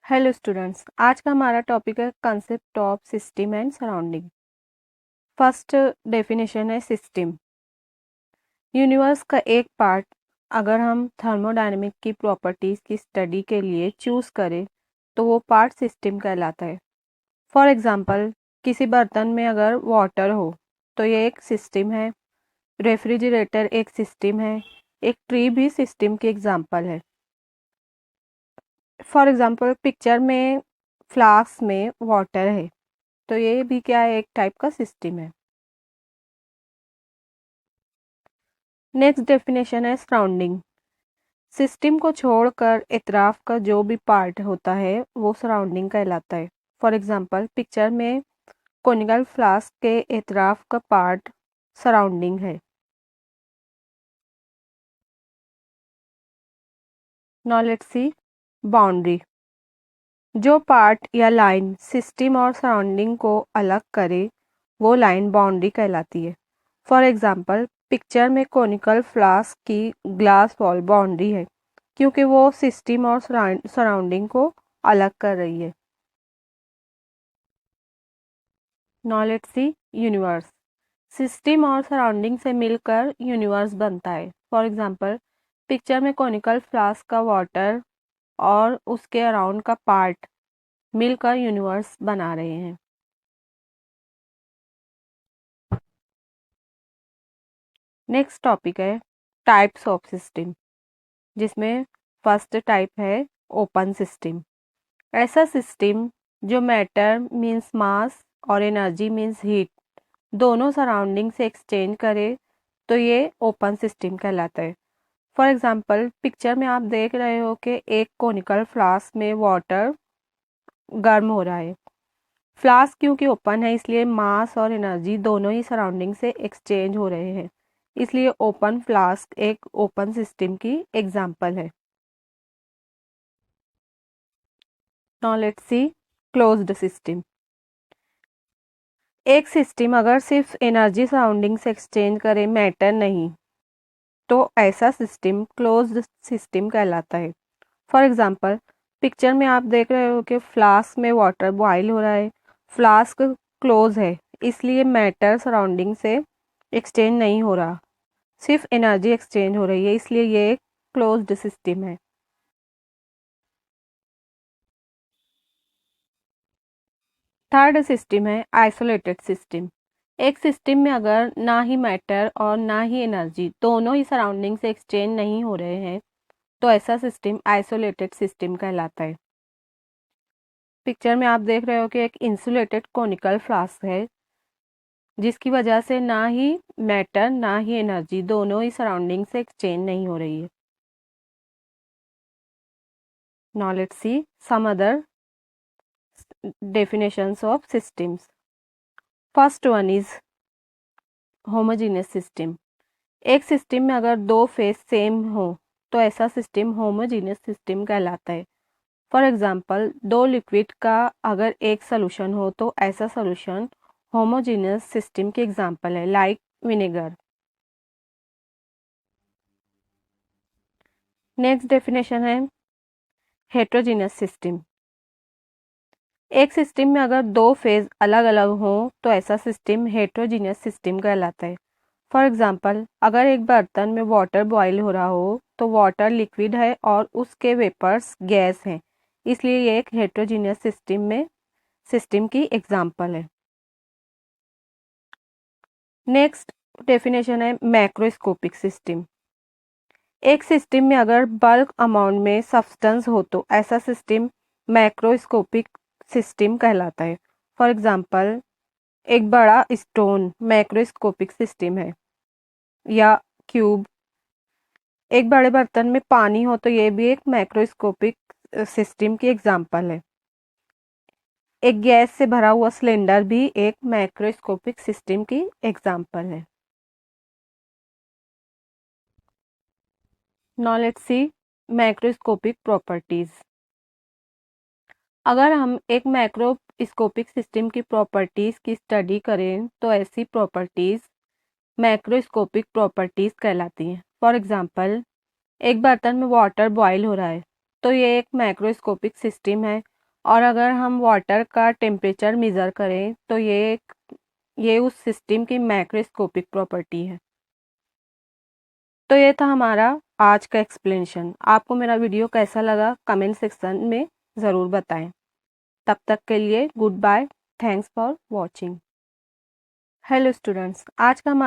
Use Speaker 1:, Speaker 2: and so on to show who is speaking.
Speaker 1: Hello students, आज का हमारा टॉपिक है concept of system and surrounding. First definition है सिस्टम। यूनिवर्स का एक पार्ट अगर हम थर्मोडायनेमिक की प्रॉपर्टीज की स्टडी के लिए चूज करें तो वो पार्ट सिस्टम कहलाता है। फॉर एग्जांपल, किसी बर्तन में अगर वाटर हो तो ये एक सिस्टम है। रेफ्रिजरेटर एक सिस्टम है। एक ट्री भी सिस्टम की एग्जांपल है। फॉर एग्जांपल, पिक्चर में फ्लास्क में वाटर है तो ये भी क्या है, एक टाइप का सिस्टम है। नेक्स्ट डेफिनेशन है सराउंडिंग। सिस्टम को छोड़कर इतराफ का जो भी पार्ट होता है वो सराउंडिंग कहलाता है। फॉर एग्जांपल, पिक्चर में कोनिकल फ्लास्क के इतराफ का पार्ट सराउंडिंग है। Now let's C boundary. जो पार्ट या लाइन सिस्टम और सराउंडिंग को अलग करे वो लाइन बाउंड्री कहलाती है। फॉर एग्जांपल, पिक्चर में कोनिकल फ्लास्क की ग्लास वॉल बाउंड्री है क्योंकि वो सिस्टम और सराउंडिंग को अलग कर रही है। Now let's C universe. System और सराउंडिंग से मिलकर यूनिवर्स बनता है। फॉर एग्जांपल, पिक्चर में कोनिकल फ्लास्क का वाटर और उसके अराउंड का पार्ट मिलकर यूनिवर्स बना रहे हैं। नेक्स्ट टॉपिक है टाइप्स ऑफ सिस्टम, जिसमें फर्स्ट टाइप है ओपन सिस्टम। ऐसा सिस्टम जो मैटर मींस मास और एनर्जी मींस हीट दोनों सराउंडिंग से एक्सचेंज करे तो ये ओपन सिस्टम कहलाता है। फॉर एग्जांपल, पिक्चर में आप देख रहे हो कि एक कोनिकल फ्लास्क में वाटर गर्म हो रहा है। फ्लास्क क्योंकि ओपन है इसलिए मास और एनर्जी दोनों ही सराउंडिंग से एक्सचेंज हो रहे हैं, इसलिए ओपन फ्लास्क एक ओपन सिस्टम की एग्जांपल है। Now let's C closed system. एक सिस्टम अगर सिर्फ एनर्जी सराउंडिंग से एक्सचेंज करे, मैटर नहीं, तो ऐसा सिस्टम क्लोज्ड सिस्टम कहलाता है। फॉर एग्जांपल, पिक्चर में आप देख रहे हो कि फ्लास्क में वाटर बॉयल हो रहा है। फ्लास्क क्लोज है इसलिए मैटर सराउंडिंग से एक्सचेंज नहीं हो रहा, सिर्फ एनर्जी एक्सचेंज हो रही है, इसलिए ये एक क्लोज्ड सिस्टम है। थर्ड सिस्टम है आइसोलेटेड सिस्टम। एक सिस्टम में अगर ना ही मैटर और ना ही एनर्जी दोनों ही सराउंडिंग से एक्सचेंज नहीं हो रहे हैं तो ऐसा सिस्टम आइसोलेटेड सिस्टम कहलाता है। पिक्चर में आप देख रहे हो कि एक इंसुलेटेड कोनिकल फ्लास्क है जिसकी वजह से ना ही मैटर ना ही एनर्जी दोनों ही सराउंडिंग से एक्सचेंज नहीं हो रही है। Now let's see some other definitions of systems. First one is homogeneous system. एक सिस्टम में अगर दो फेस सेम हो तो ऐसा सिस्टम होमोजीनियस सिस्टम कहलाता है। फॉर एग्जांपल, दो लिक्विड का अगर एक सोल्यूशन हो तो ऐसा सोल्यूशन होमोजीनियस सिस्टम की एग्जांपल है, लाइक विनेगर। नेक्स्ट डेफिनेशन है हेट्रोजीनियस सिस्टम। एक सिस्टम में अगर दो फेज अलग अलग हो तो ऐसा सिस्टम हेट्रोजीनियस सिस्टम कहलाता है। फॉर एग्जांपल, अगर एक बर्तन में वाटर बॉईल हो रहा हो तो वाटर लिक्विड है और उसके वेपर्स गैस हैं, इसलिए ये एक हेट्रोजीनियस सिस्टम की एग्जांपल है। नेक्स्ट डेफिनेशन है मैक्रोस्कोपिक सिस्टम। एक सिस्टम में अगर बल्क अमाउंट में सब्सटेंस हो तो ऐसा सिस्टम मैक्रोस्कोपिक सिस्टम कहलाता है। फॉर एग्जांपल, एक बड़ा स्टोन मैक्रोस्कोपिक सिस्टम है, या क्यूब। एक बड़े बर्तन में पानी हो तो ये भी एक मैक्रोस्कोपिक सिस्टम की एग्जांपल है। एक गैस से भरा हुआ सिलेंडर भी एक मैक्रोस्कोपिक सिस्टम की एग्जांपल है। Now let's C macroscopic properties. अगर हम एक मैक्रोस्कोपिक सिस्टम की प्रॉपर्टीज की स्टडी करें तो ऐसी प्रॉपर्टीज मैक्रोस्कोपिक प्रॉपर्टीज कहलाती हैं। फॉर एग्जांपल, एक बर्तन में वाटर बॉईल हो रहा है तो ये एक मैक्रोस्कोपिक सिस्टम है और अगर हम वाटर का टेम्परेचर मेज़र करें तो ये उस सिस्टम की मैक्रोस्कोपिक प्रॉपर्टी है। तो ये था हमारा आज का एक्सप्लेनेशन। आपको मेरा वीडियो कैसा लगा कमेंट सेक्शन में ज़रूर बताएं। तब तक के लिए goodbye, thanks for watching. Hello students, आज का हमारा